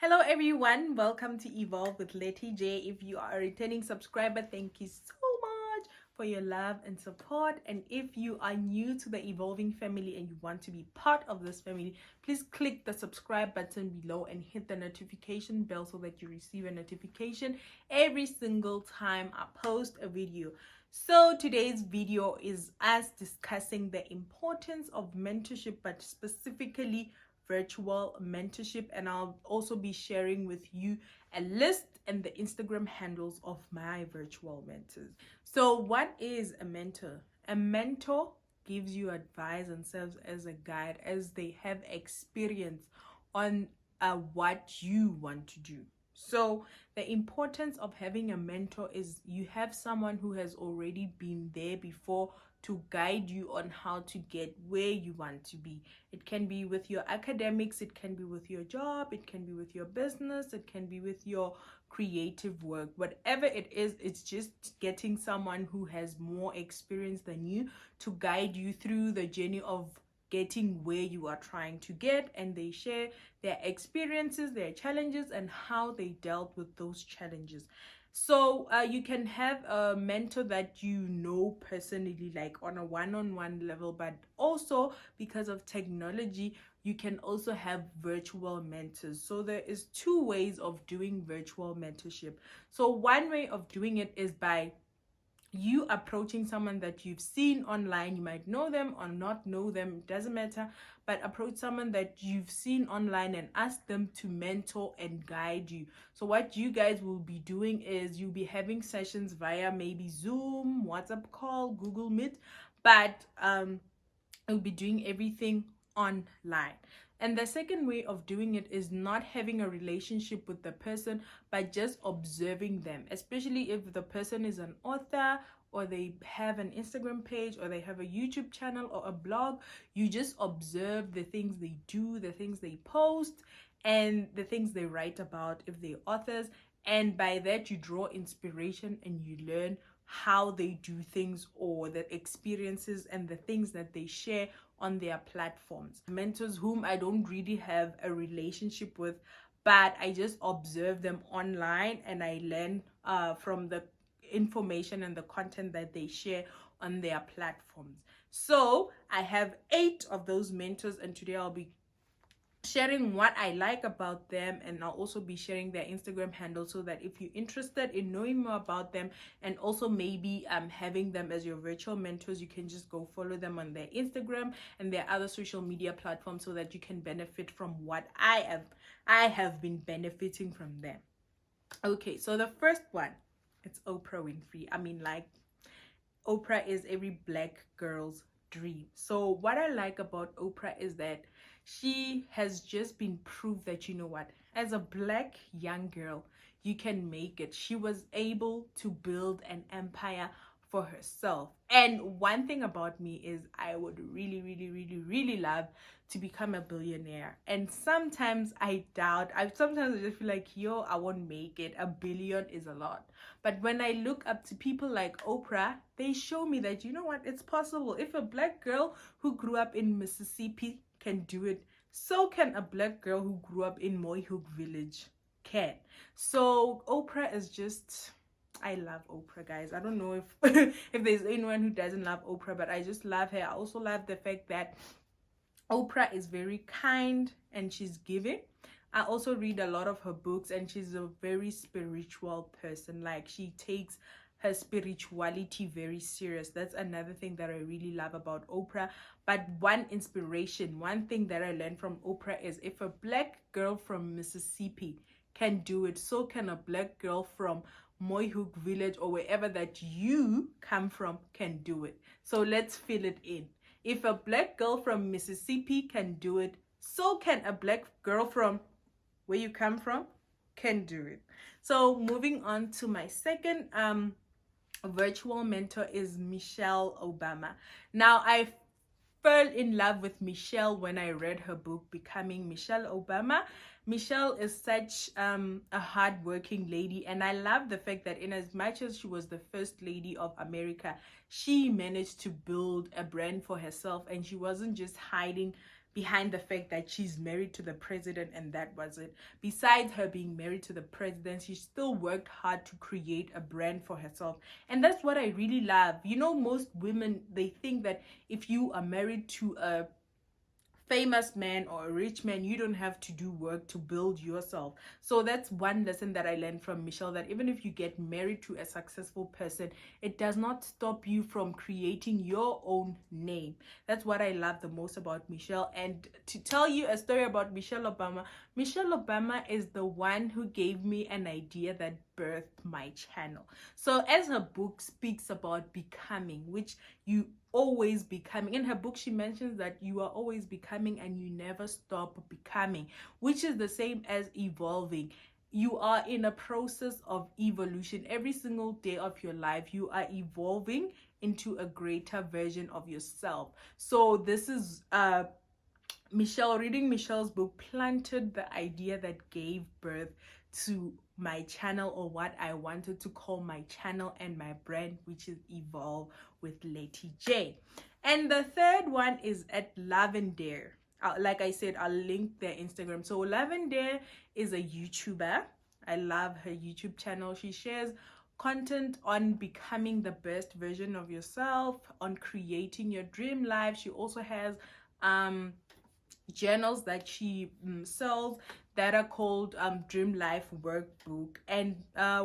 Hello everyone, welcome to Evolve with Letty J. If you are a returning subscriber, thank you so much for your love and support. And if you are new to the Evolving family and you want to be part of this family, please click the subscribe button below and hit the notification bell so that you receive a notification every single time I post a video. So today's video is us discussing the importance of mentorship, but specifically virtual mentorship, and I'll also be sharing with you a list and the Instagram handles of my virtual mentors. So what is a mentor? A mentor gives you advice and serves as a guide as they have experience on what you want to do. So the importance of having a mentor is you have someone who has already been there before to guide you on how to get where you want to be. It can be with your academics, it can be with your job, it can be with your business, it can be with your creative work. Whatever it is, it's just getting someone who has more experience than you to guide you through the journey of getting where you are trying to get, and they share their experiences, their challenges, and how they dealt with those challenges. So you can have a mentor that you know personally, like on a one-on-one level, but also because of technology, you can also have virtual mentors. So there is two ways of doing virtual mentorship. So one way of doing it is by you approaching someone that you've seen online. You might know them or not know them, it doesn't matter, but approach someone that you've seen online and ask them to mentor and guide you. So what you guys will be doing is you'll be having sessions via maybe Zoom, WhatsApp call, Google Meet, but you'll be doing everything online. And the second way of doing it is not having a relationship with the person, but just observing them, especially if the person is an author or they have an Instagram page or they have a YouTube channel or a blog. You just observe the things they do, the things they post, and the things they write about if they're authors. And by that, you draw inspiration and you learn how they do things or the experiences and the things that they share on their platforms. Mentors whom I don't really have a relationship with, but I just observe them online and I learn from the information and the content that they share on their platforms. So I have 8 of those mentors, and today I'll be sharing what I like about them, and I'll also be sharing their Instagram handle so that if you're interested in knowing more about them and also maybe having them as your virtual mentors, you can just go follow them on their Instagram and their other social media platforms so that you can benefit from what I have been benefiting from them. Okay, so the first one, it's Oprah Winfrey. I mean, like, Oprah is every black girl's dream. So what I like about Oprah is that she has just been proved that, you know what, as a black young girl, you can make it. She was able to build an empire for herself. And one thing about me is I would really love to become a billionaire. And sometimes I doubt, sometimes I just feel like, yo, I won't make it. A billion is a lot. But when I look up to people like Oprah, they show me that, you know what, it's possible. If a black girl who grew up in Mississippi can do it, so can a black girl who grew up in Moyhook Village can. So Oprah is just, I love Oprah, guys. I don't know if if there's anyone who doesn't love Oprah, but I just love her. I also love the fact that Oprah is very kind and she's giving. I also read a lot of her books, and she's a very spiritual person. Like, she takes her spirituality very serious. That's another thing that I really love about Oprah. But one inspiration, one thing that I learned from Oprah is if a black girl from Mississippi can do it, so can a black girl from Moyhook Village or wherever that you come from can do it. So let's fill it in. If a black girl from Mississippi can do it, so can a black girl from where you come from can do it. So moving on to my second virtual mentor is Michelle Obama. Now, I fell in love with Michelle when I read her book, Becoming Michelle Obama. Michelle is such a hardworking lady, and I love the fact that in as much as she was the first lady of America, she managed to build a brand for herself, and she wasn't just hiding behind the fact that she's married to the president and that was it. Besides her being married to the president, she still worked hard to create a brand for herself. And that's what I really love. You know, most women, they think that if you are married to a famous man or a rich man, you don't have to do work to build yourself. So that's one lesson that I learned from Michelle, that even if you get married to a successful person, it does not stop you from creating your own name. That's what I love the most about Michelle. And to tell you a story about Michelle Obama is the one who gave me an idea that birthed my channel. So as her book speaks about becoming, which you always becoming, in her book she mentions that you are always becoming and you never stop becoming, which is the same as evolving. You are in a process of evolution. Every single day of your life you are evolving into a greater version of yourself. So this is Michelle, reading Michelle's book planted the idea that gave birth to my channel, or what I wanted to call my channel and my brand, which is Evolve with Letty J. And the third one is at Lavender. Like I said, I'll link their Instagram. So Lavender is a YouTuber. I love her YouTube channel. She shares content on becoming the best version of yourself, on creating your dream life. She also has journals that she sells that are called Dream Life Workbook. And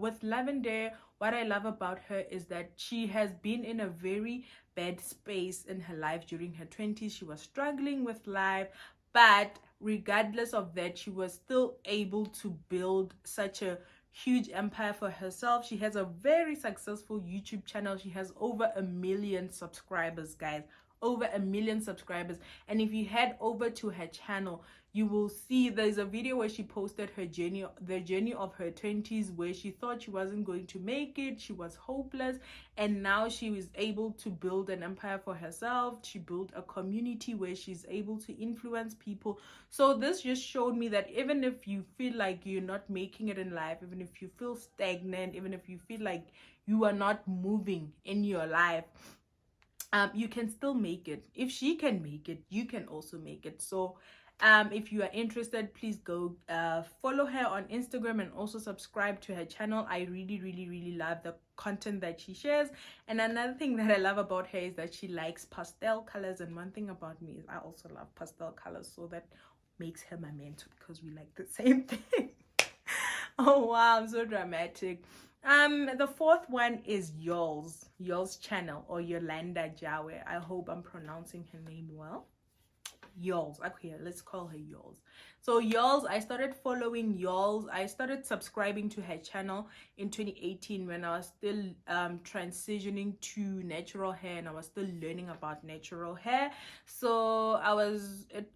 with Lavender, what I love about her is that she has been in a very bad space in her life. During her 20s she was struggling with life, but regardless of that, she was still able to build such a huge empire for herself. She has a very successful YouTube channel. She has over 1 million subscribers, guys, over 1 million subscribers. And if you head over to her channel, you will see there's a video where she posted her journey, the journey of her 20s, where she thought she wasn't going to make it. She was hopeless, and now she was able to build an empire for herself. She built a community where she's able to influence people. So this just showed me that even if you feel like you're not making it in life, even if you feel stagnant, even if you feel like you are not moving in your life, you can still make it. If she can make it, you can also make it. So if you are interested, please go follow her on Instagram and also subscribe to her channel. I really love the content that she shares. And another thing that I love about her is that she likes pastel colors. And one thing about me is I also love pastel colors, so that makes her my mentor, because we like the same thing. Oh wow, I'm so dramatic. The fourth one is Yol's channel, or Yolanda Jawe. I hope I'm pronouncing her name well. Yols. Okay, let's call her Yols. So Yols, I started following Yols. I started subscribing to her channel in 2018 when I was still transitioning to natural hair, and I was still learning about natural hair. So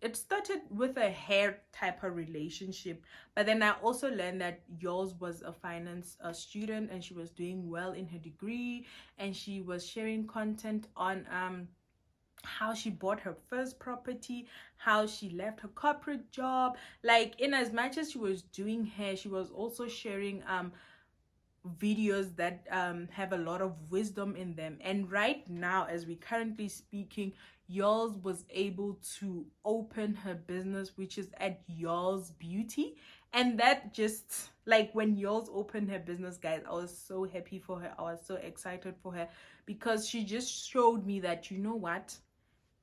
it started with a hair type of relationship, but then I also learned that Yols was a finance student, and she was doing well in her degree, and she was sharing content on how she bought her first property, how she left her corporate job. Like, in as much as she was doing hair, she was also sharing videos that have a lot of wisdom in them. And right now, as we currently speaking, Yols was able to open her business, which is at Yols Beauty. And that just, like, when Yols opened her business, guys, I was so happy for her. I was so excited for her, because she just showed me that, you know what,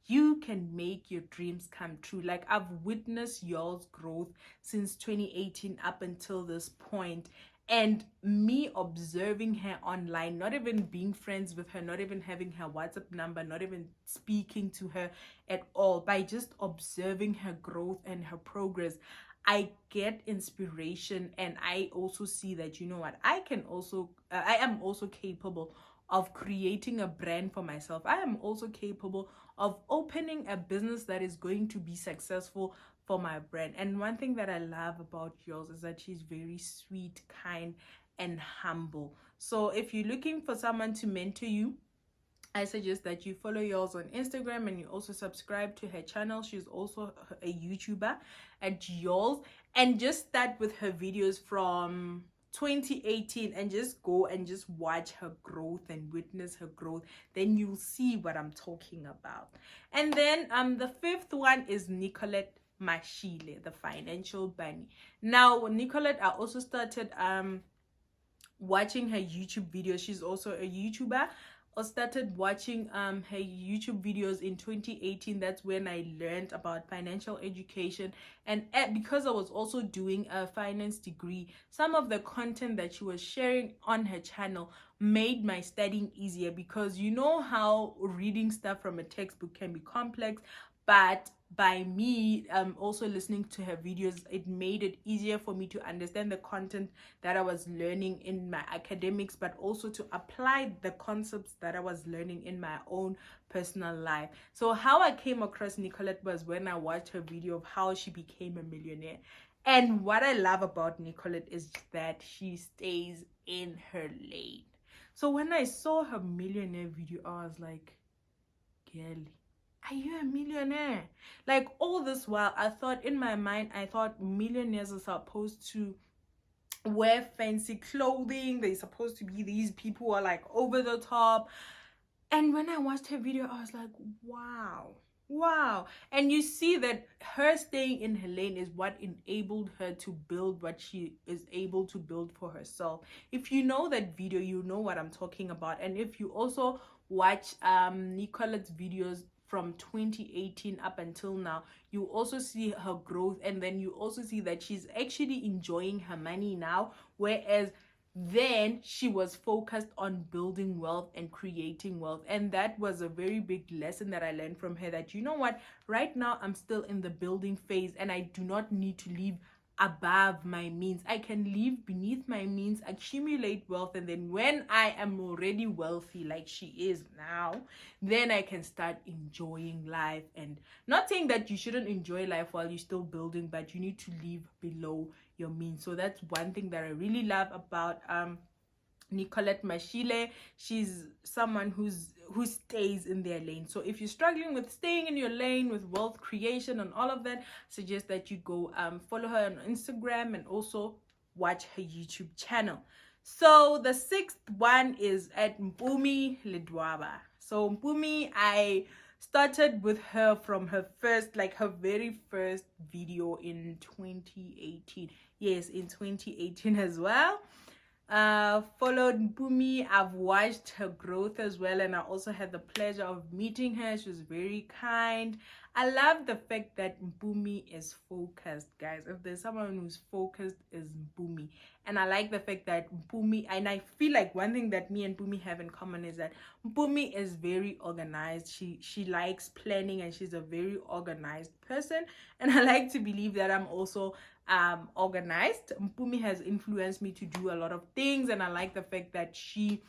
you can make your dreams come true. Like, I've witnessed y'all's growth since 2018 up until this point, and me observing her online, not even being friends with her, not even having her WhatsApp number, not even speaking to her at all, by just observing her growth and her progress, I get inspiration. And I also see that, you know what, I am also capable of creating a brand for myself. I am also capable of opening a business that is going to be successful for my brand. And one thing that I love about Yols is that she's very sweet, kind, and humble. So if you're looking for someone to mentor you, I suggest that you follow Yols on Instagram, and you also subscribe to her channel. She's also a YouTuber at Yols, and just start with her videos from 2018 and just go and just watch her growth and witness her growth, then you'll see what I'm talking about. And then the fifth one is Nicolette Mashile, the financial bunny. Now Nicolette, I also started watching her YouTube videos. She's also a YouTuber. I started watching her YouTube videos in 2018. That's when I learned about financial education, and because I was also doing a finance degree, some of the content that she was sharing on her channel made my studying easier, because you know how reading stuff from a textbook can be complex, but by me also listening to her videos, it made it easier for me to understand the content that I was learning in my academics, but also to apply the concepts that I was learning in my own personal life. So how I came across Nicolette was when I watched her video of how she became a millionaire. And what I love about Nicolette is that she stays in her lane. So when I saw her millionaire video, I was like, girl, are you a millionaire? Like, all this while, I thought in my mind, I thought millionaires are supposed to wear fancy clothing. They're supposed to be these people who are like over the top. And when I watched her video, I was like, wow. And you see that her staying in her lane is what enabled her to build what she is able to build for herself. If you know that video, you know what I'm talking about. And if you also watch Nicolette's videos from 2018 up until now, you also see her growth, and then you also see that she's actually enjoying her money now, whereas then she was focused on building wealth and creating wealth. And that was a very big lesson that I learned from her, that you know what, right now I'm still in the building phase, and I do not need to live above my means. I can live beneath my means, accumulate wealth, and then when I am already wealthy like she is now, then I can start enjoying life. And not saying that you shouldn't enjoy life while you're still building, but you need to live below your means. So that's one thing that I really love about Nicolette Mashile. She's someone who stays in their lane. So if you're struggling with staying in your lane with wealth creation and all of that, I suggest that you go follow her on Instagram and also watch her YouTube channel. So the sixth one is at Mpumi Ledwaba. So Mpumi, I started with her from her very first video in 2018. Yes, in 2018 as well. Followed Mpumi. I've watched her growth as well, and I also had the pleasure of meeting her. She was very kind. I love the fact that Mpumi is focused, guys. If there's someone who's focused, is Mpumi. And I like the fact that Mpumi, and I feel like one thing that me and Mpumi have in common is that Mpumi is very organized. She likes planning, and she's a very organized person. And I like to believe that I'm also organized. Mpumi has influenced me to do a lot of things, and I like the fact that she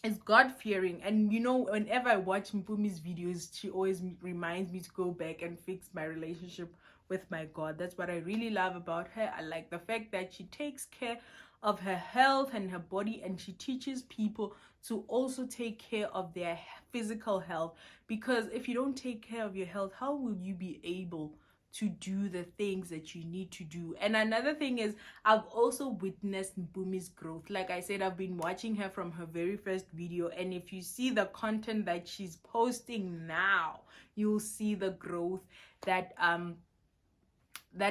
is God-fearing. And you know, whenever I watch Mpumi's videos, she always reminds me to go back and fix my relationship with my God. That's what I really love about her. I like the fact that she takes care of her health and her body, and she teaches people to also take care of their physical health, because if you don't take care of your health, how will you be able to do the things that you need to do? And another thing is, I've also witnessed Mpumi's growth. Like I said, I've been watching her from her very first video, and if you see the content that she's posting now, you'll see the growth that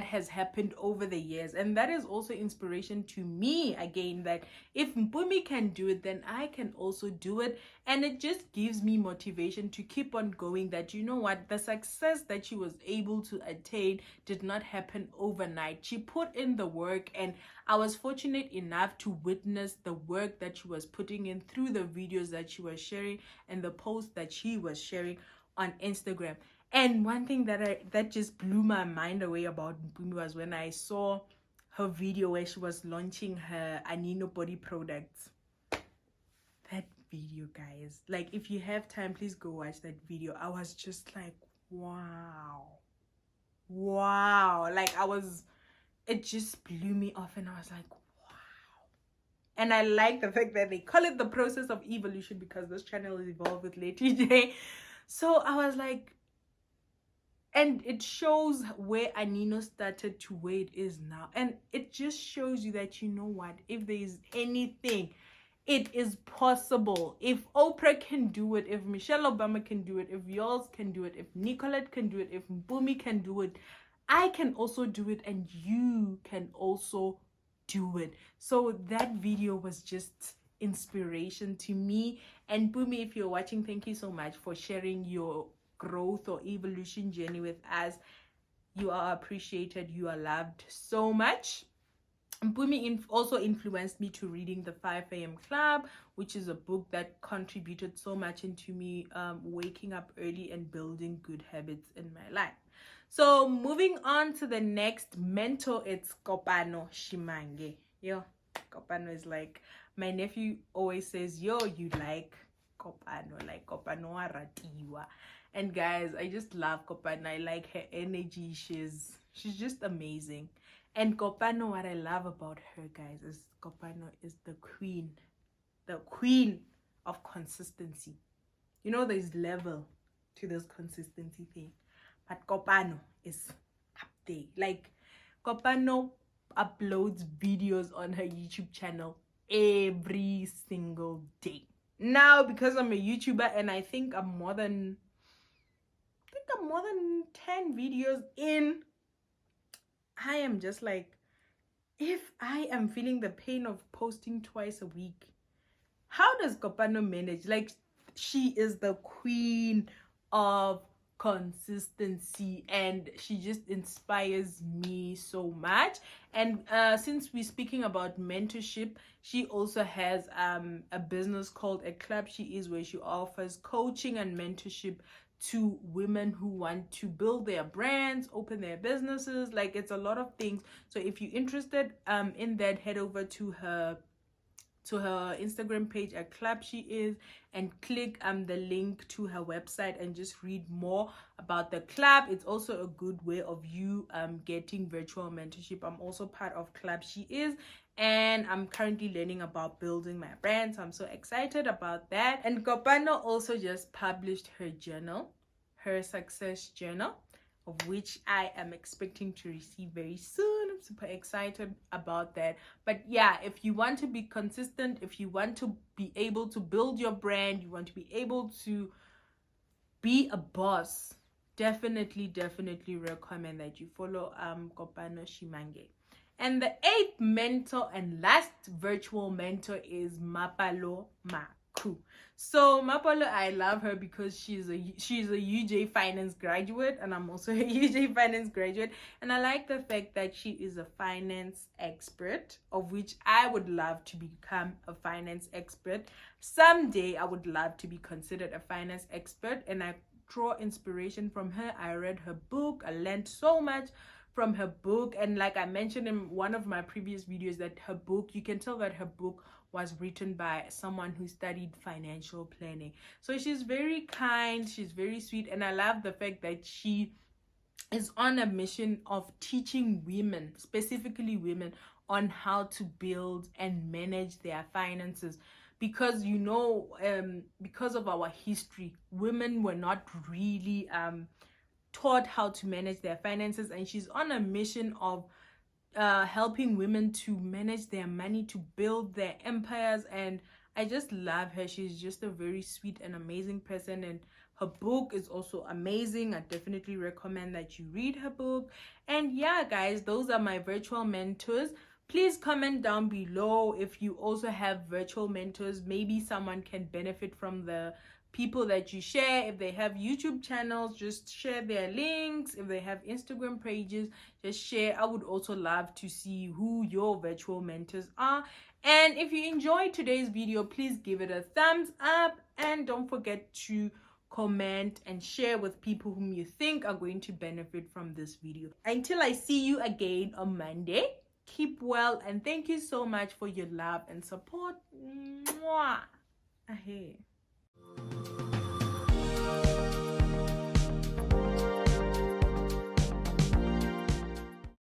has happened over the years. And that is also inspiration to me, again, that if Mpumi can do it, then I can also do it. And it just gives me motivation to keep on going, that you know what, the success that she was able to attain did not happen overnight. She put in the work, and I was fortunate enough to witness the work that she was putting in through the videos that she was sharing and the posts that she was sharing on Instagram. And one thing that just blew my mind away about Mpumi was when I saw her video where she was launching her Anino body products. That video, guys, like, if you have time, please go watch that video. I was just like, wow, like, it just blew me off, and I was like, wow. And I like the fact that they call it the process of evolution, because this channel is Evolve with Lady J. So I was like, And it shows where Anino started to where it is now. And it just shows you that, you know what, if there is anything, it is possible. If Oprah can do it, if Michelle Obama can do it, if Yols can do it, if Nicolette can do it, if Boomy can do it, I can also do it, and you can also do it. So that video was just inspiration to me. And Boomy, if you're watching, thank you so much for sharing your growth or evolution journey with us. You are appreciated, you are loved so much. Bumi also influenced me to reading the 5 a.m. Club, which is a book that contributed so much into me waking up early and building good habits in my life. So moving on to the next mentor, it's Kopano Shimange. Yo, Kopano is like, my nephew always says, yo, you like Kopano, like Kopano aratiwa. And guys, I just love Kopano. I like her energy. She's just amazing. And Kopano, what I love about her, guys, is Kopano is the queen of consistency. You know, there's level to this consistency thing, but Kopano is up there. Like, Kopano uploads videos on her YouTube channel every single day. Now, because I'm a YouTuber and I think I'm more than 10 videos in, I am just like, if I am feeling the pain of posting twice a week, how does Kopano manage? Like, she is the queen of consistency, and she just inspires me so much. And since we're speaking about mentorship, she also has a business called A Club She Is, where she offers coaching and mentorship to women who want to build their brands, open their businesses. Like, it's a lot of things. So if you're interested in that, head over to her Instagram page at Club She Is, and click the link to her website and just read more about the club. It's also a good way of you getting virtual mentorship. I'm also part of Club She Is, and I'm currently learning about building my brand, so I'm so excited about that. And Kopano also just published her journal, her success journal, of which I am expecting to receive very soon. I'm super excited about that. But yeah, if you want to be consistent, if you want to be able to build your brand, you want to be able to be a boss, definitely recommend that you follow Kopano Shimange. And the 8th mentor and last virtual mentor is Mapalo Maku. So Mapalo, I love her because she's a UJ finance graduate, and I'm also a UJ finance graduate, and I like the fact that she is a finance expert, of which I would love to become a finance expert. Someday I would love to be considered a finance expert, and I draw inspiration from her. I read her book, I learned so much from her book, and like I mentioned in one of my previous videos, that her book, you can tell that her book was written by someone who studied financial planning. So she's very kind, she's very sweet, and I love the fact that she is on a mission of teaching women, specifically women, on how to build and manage their finances. Because, you know, because of our history, women were not really taught how to manage their finances, and she's on a mission of helping women to manage their money, to build their empires. And I just love her. She's just a very sweet and amazing person, and her book is also amazing. I definitely recommend that you read her book. And yeah, guys, those are my virtual mentors. Please comment down below if you also have virtual mentors. Maybe someone can benefit from the people that you share. If they have YouTube channels, just share their links. If they have Instagram pages, just share. I would also love to see who your virtual mentors are. And if you enjoyed today's video, please give it a thumbs up, and don't forget to comment and share with people whom you think are going to benefit from this video. Until I see you again on Monday, keep well, and thank you so much for your love and support. Mwah. Ahe.